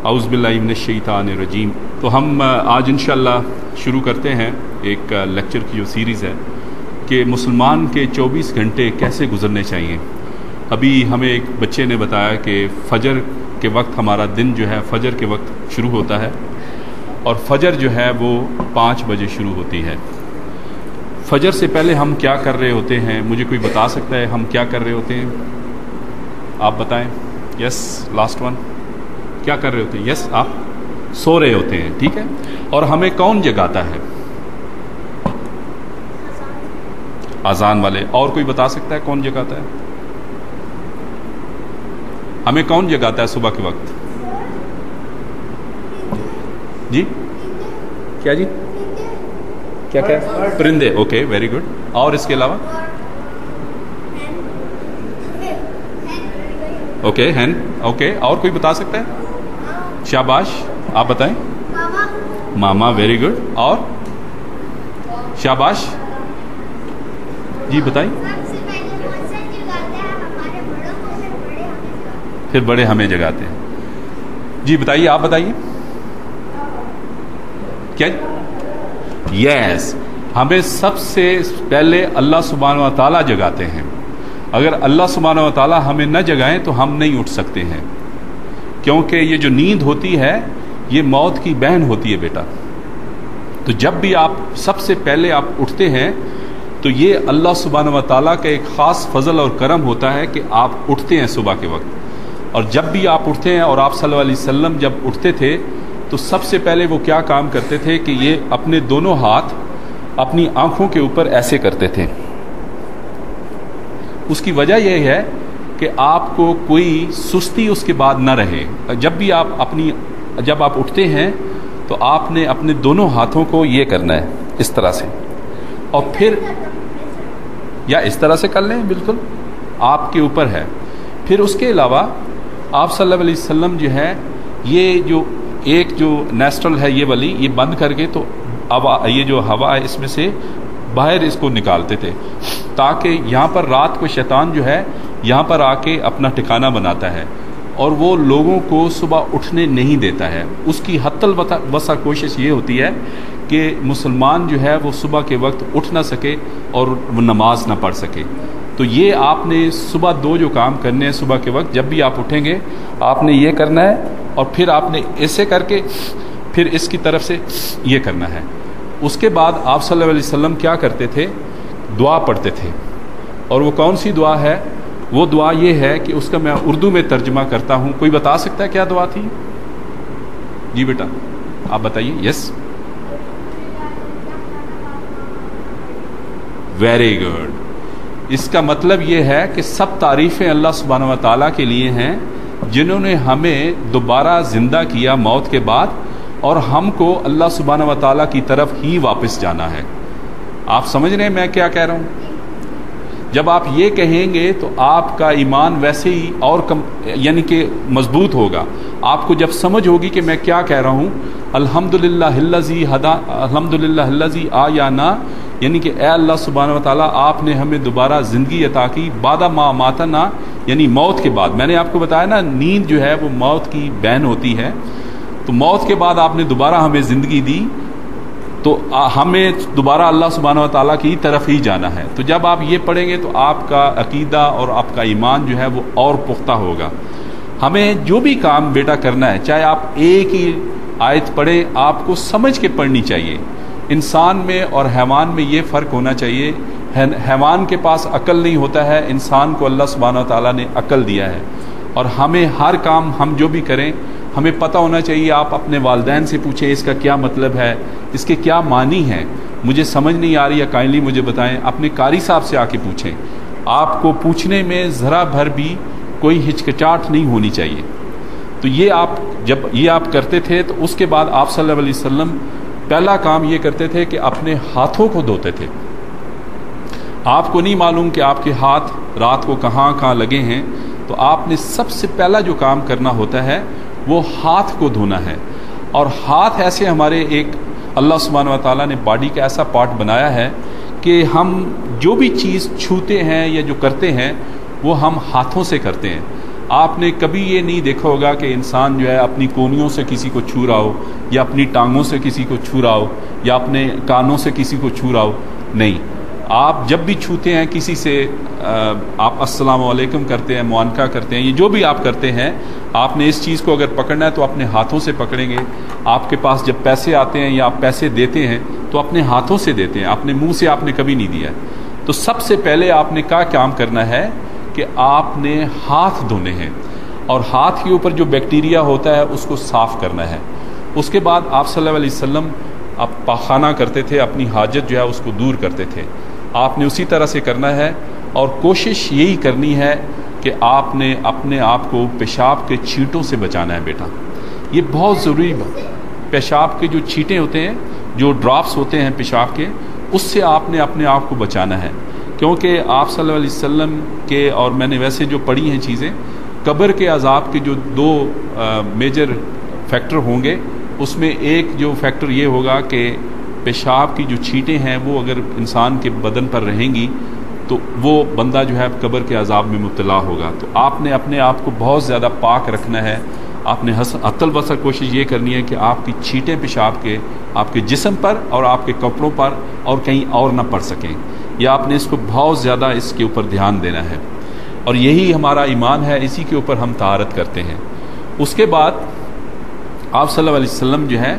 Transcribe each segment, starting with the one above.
औज़ बिल्लाहि मिनश शैतानिर रजीम। तो हम आज इंशाअल्लाह शुरू करते हैं एक लेक्चर की जो सीरीज़ है कि मुसलमान के 24 घंटे कैसे गुजरने चाहिए। अभी हमें एक बच्चे ने बताया कि फ़जर के वक्त हमारा दिन जो है फ़जर के वक्त शुरू होता है और फ़जर जो है वो 5 बजे शुरू होती है। फ़जर से पहले हम क्या कर रहे होते हैं, मुझे कोई बता सकता है हम क्या कर रहे होते हैं? आप बताएं। यस, लास्ट वन, क्या कर रहे होते हैं? यस, आप सो रहे होते हैं, ठीक है। और हमें कौन जगाता है? अजान वाले। और कोई बता सकता है कौन जगाता है? हमें कौन जगाता है सुबह के वक्त? जी क्या जी? क्या क्या? परिंदे। Okay, very good. और इसके अलावा? ओके, हैन। ओके, और कोई बता सकता है? शाबाश, आप बताएं। मामा, वेरी गुड। और शाबाश जी, बताएं। फिर बड़े हमें जगाते हैं। जी बताइए, आप बताइए। क्या? यस, हमें सबसे पहले अल्लाह सुब्हानहू व तआला जगाते हैं। अगर अल्लाह सुब्हानहू व तआला हमें न जगाएं तो हम नहीं उठ सकते हैं, क्योंकि ये जो नींद होती है ये मौत की बहन होती है बेटा। तो जब भी आप सबसे पहले आप उठते हैं तो ये अल्लाह सुब्हानहू व तआला का एक ख़ास फजल और करम होता है कि आप उठते हैं सुबह के वक्त। और जब भी आप उठते हैं, और आप सल्लल्लाहु अलैहि वसल्लम जब उठते थे तो सबसे पहले वो क्या काम करते थे कि ये अपने दोनों हाथ अपनी आंखों के ऊपर ऐसे करते थे। उसकी वजह यह है कि आपको कोई सुस्ती उसके बाद न रहे। जब आप उठते हैं तो आपने अपने दोनों हाथों को ये करना है इस तरह से, और फिर या इस तरह से कर लें, बिल्कुल आपके ऊपर है। फिर उसके अलावा आप सल्लल्लाहु अलैहि वसल्लम जो है ये जो एक जो नेस्ट्रल है ये वाली, ये बंद करके तो ये जो हवा है इसमें से बाहर इसको निकालते थे, ताकि यहाँ पर रात को शैतान जो है यहाँ पर आके अपना ठिकाना बनाता है और वो लोगों को सुबह उठने नहीं देता है। उसकी हत्तल वसा कोशिश ये होती है कि मुसलमान जो है वो सुबह के वक्त उठ ना सके और वो नमाज ना पढ़ सके। तो ये आपने सुबह दो जो काम करने हैं सुबह के वक्त, जब भी आप उठेंगे आपने ये करना है और फिर आपने ऐसे करके फिर इसकी तरफ से ये करना है। उसके बाद आप सल्लल्लाहु अलैहि वसल्लम क्या करते थे? दुआ पढ़ते थे। और वो कौन सी दुआ है? वो दुआ ये है कि उसका मैं उर्दू में तर्जुमा करता हूँ। कोई बता सकता है क्या दुआ थी? जी बेटा, आप बताइए। Yes, very good. इसका मतलब ये है कि सब तारीफ़ें अल्लाह सुब्हानहू व तआला के लिए हैं, जिन्होंने हमें दोबारा ज़िंदा किया मौत के बाद, और हमको अल्लाह सुब्हानहू व तआला की तरफ ही वापस जाना है। आप समझ रहे हैं मैं क्या कह रहा हूँ? जब आप ये कहेंगे तो आपका ईमान वैसे ही और यानी कि मजबूत होगा। आपको जब समझ होगी कि मैं क्या कह रहा हूँ, अल्हम्दुलिल्लाहिल्लज़ी आयाना, यानी कि ए अल्लाह सुब्हानहू व तआला आपने हमें दोबारा ज़िंदगी अता की, बादा मा मातना, यानी मौत के बाद। मैंने आपको बताया ना, नींद जो है वो मौत की बहन होती है। तो मौत के बाद आपने दोबारा हमें ज़िंदगी दी, तो हमें दोबारा अल्लाह सुब्हानहू व तआला की तरफ ही जाना है। तो जब आप ये पढ़ेंगे तो आपका अकीदा और आपका ईमान जो है वो और पुख्ता होगा। हमें जो भी काम बेटा करना है, चाहे आप एक ही आयत पढ़ें, आपको समझ के पढ़नी चाहिए। इंसान में और हैवान में ये फ़र्क होना चाहिए। हैवान के पास अक्ल नहीं होता है, इंसान को अल्लाह सुब्हानहू व तआला ने अक्ल दिया है। और हमें हर काम हम जो भी करें हमें पता होना चाहिए। आप अपने वालिदैन से पूछें इसका क्या मतलब है, इसके क्या मानी है, मुझे समझ नहीं आ रही है, काइंडली मुझे बताएं। अपने कारी साहब से आके पूछें। आपको पूछने में ज़रा भर भी कोई हिचकिचाहट नहीं होनी चाहिए। तो ये आप जब ये आप करते थे तो उसके बाद आप सल्लल्लाहु अलैहि वसल्लम पहला काम ये करते थे कि अपने हाथों को धोते थे। आपको नहीं मालूम कि आपके हाथ रात को कहाँ कहाँ लगे हैं, तो आपने सबसे पहला जो काम करना होता है वो हाथ को धोना है। और हाथ ऐसे हमारे एक अल्लाह सुब्हानहू व तआला ने बॉडी का ऐसा पार्ट बनाया है कि हम जो भी चीज़ छूते हैं या जो करते हैं वो हम हाथों से करते हैं। آپ نے کبھی یہ نہیں دیکھا ہوگا کہ انسان جو ہے اپنی کونیوں سے کسی کو چھو رہا ہو، یا اپنی ٹانگوں سے کسی کو چھو رہا ہو، یا اپنے کانوں سے کسی کو چھو رہا ہو. نہیں، آپ جب بھی چھوتے ہیں کسی سے، آپ السلام علیکم کرتے ہیں، معانقہ کرتے ہیں، یہ جو بھی آپ کرتے ہیں، آپ نے اس چیز کو اگر پکڑنا ہے تو اپنے ہاتھوں سے پکڑیں گے. آپ کے پاس جب پیسے آتے ہیں یا آپ پیسے دیتے ہیں تو اپنے ہاتھوں سے دیتے ہیں، اپنے منہ سے آپ نے کبھی نہیں دیا. تو سب سے پہلے آپ نے کیا کام کرنا ہے کہ آپ نے ہاتھ دھونے ہیں، اور ہاتھ کے اوپر جو بیکٹیریا ہوتا ہے اس کو صاف کرنا ہے. اس کے بعد آپ صلی اللہ علیہ وسلم آپ پاخانہ کرتے تھے، اپنی حاجت جو ہے اس کو دور کرتے تھے. آپ نے اسی طرح سے کرنا ہے، اور کوشش یہی کرنی ہے کہ آپ نے اپنے آپ کو پیشاب کے چھینٹوں سے بچانا ہے. بیٹا یہ بہت ضروری بات، پیشاب کے جو چھینٹیں ہوتے ہیں، جو ڈراپس ہوتے ہیں پیشاب کے، اس سے آپ نے اپنے آپ کو بچانا ہے. کیونکہ آپ صلی اللہ علیہ وسلم کے، اور میں نے ویسے جو پڑھی ہیں چیزیں، قبر کے عذاب کے جو دو میجر فیکٹر ہوں گے، اس میں ایک جو فیکٹر یہ ہوگا کہ پیشاب کی جو چھینٹیں ہیں وہ اگر انسان کے بدن پر رہیں گی تو وہ بندہ جو ہے قبر کے عذاب میں مبتلا ہوگا. تو آپ نے اپنے آپ کو بہت زیادہ پاک رکھنا ہے. آپ نے حتی الوسع کوشش یہ کرنی ہے کہ آپ کی چھینٹیں پیشاب کے آپ کے جسم پر اور آپ کے کپڑوں پر اور کہیں اور نہ پڑ سکیں. یہ آپ نے اس کو بہت زیادہ اس کے اوپر دھیان دینا ہے، اور یہی ہمارا ایمان ہے، اسی کے اوپر ہم طہارت کرتے ہیں. اس کے بعد آپ صلی اللہ علیہ وسلم جو ہے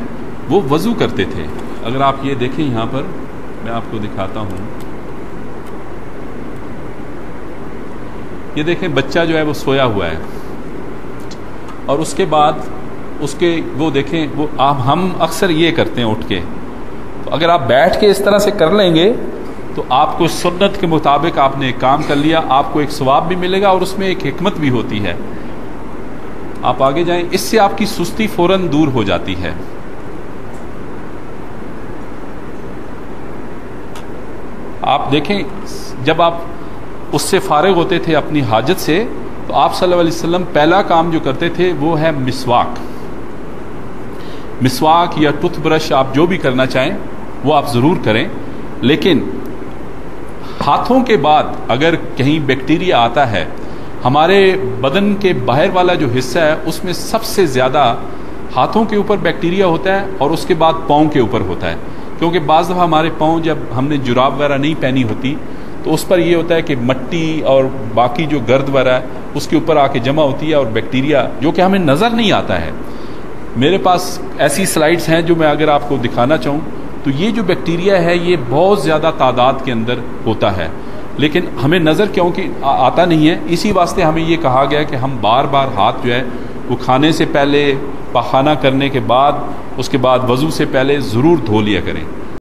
وہ وضو کرتے تھے. اگر آپ یہ دیکھیں یہاں پر میں آپ کو دکھاتا ہوں، یہ دیکھیں بچہ جو ہے وہ سویا ہوا ہے، اور اس کے بعد اس کے وہ دیکھیں وہ ہم اکثر یہ کرتے ہیں اٹھ کے. تو اگر آپ بیٹھ کے اس طرح سے کر لیں گے تو آپ کو سنت کے مطابق آپ نے ایک کام کر لیا، آپ کو ایک ثواب بھی ملے گا اور اس میں ایک حکمت بھی ہوتی ہے. آپ آگے جائیں، اس سے آپ کی سستی فوراً دور ہو جاتی ہے. آپ دیکھیں جب آپ اس سے فارغ ہوتے تھے اپنی حاجت سے، تو آپ صلی اللہ علیہ وسلم پہلا کام جو کرتے تھے وہ ہے مسواک. مسواک یا ٹوتھ برش، آپ جو بھی کرنا چاہیں وہ آپ ضرور کریں، لیکن ہاتھوں کے بعد اگر کہیں بیکٹیریا آتا ہے، ہمارے بدن کے باہر والا جو حصہ ہے اس میں سب سے زیادہ ہاتھوں کے اوپر بیکٹیریا ہوتا ہے، اور اس کے بعد پاؤں کے اوپر ہوتا ہے. کیونکہ بعض دفعہ ہمارے پاؤں جب ہم نے جراب وغیرہ نہیں پہنی ہوتی تو اس پر یہ ہوتا ہے کہ مٹی اور باقی جو گرد وغیرہ ہے اس کے اوپر آ کے جمع ہوتی ہے، اور بیکٹیریا جو کہ ہمیں نظر نہیں آتا ہے. میرے پاس ایسی سلائڈز ہیں جو میں اگر آپ کو دکھانا چاہوں تو یہ جو بیکٹیریا ہے یہ بہت زیادہ تعداد کے اندر ہوتا ہے، لیکن ہمیں نظر کیونکہ آتا نہیں ہے، اسی واسطے ہمیں یہ کہا گیا کہ ہم بار بار ہاتھ جو ہے وہ کھانے سے پہلے، پاخانہ کرنے کے بعد، اس کے بعد وضو سے پہلے ضرور دھو لیا کریں.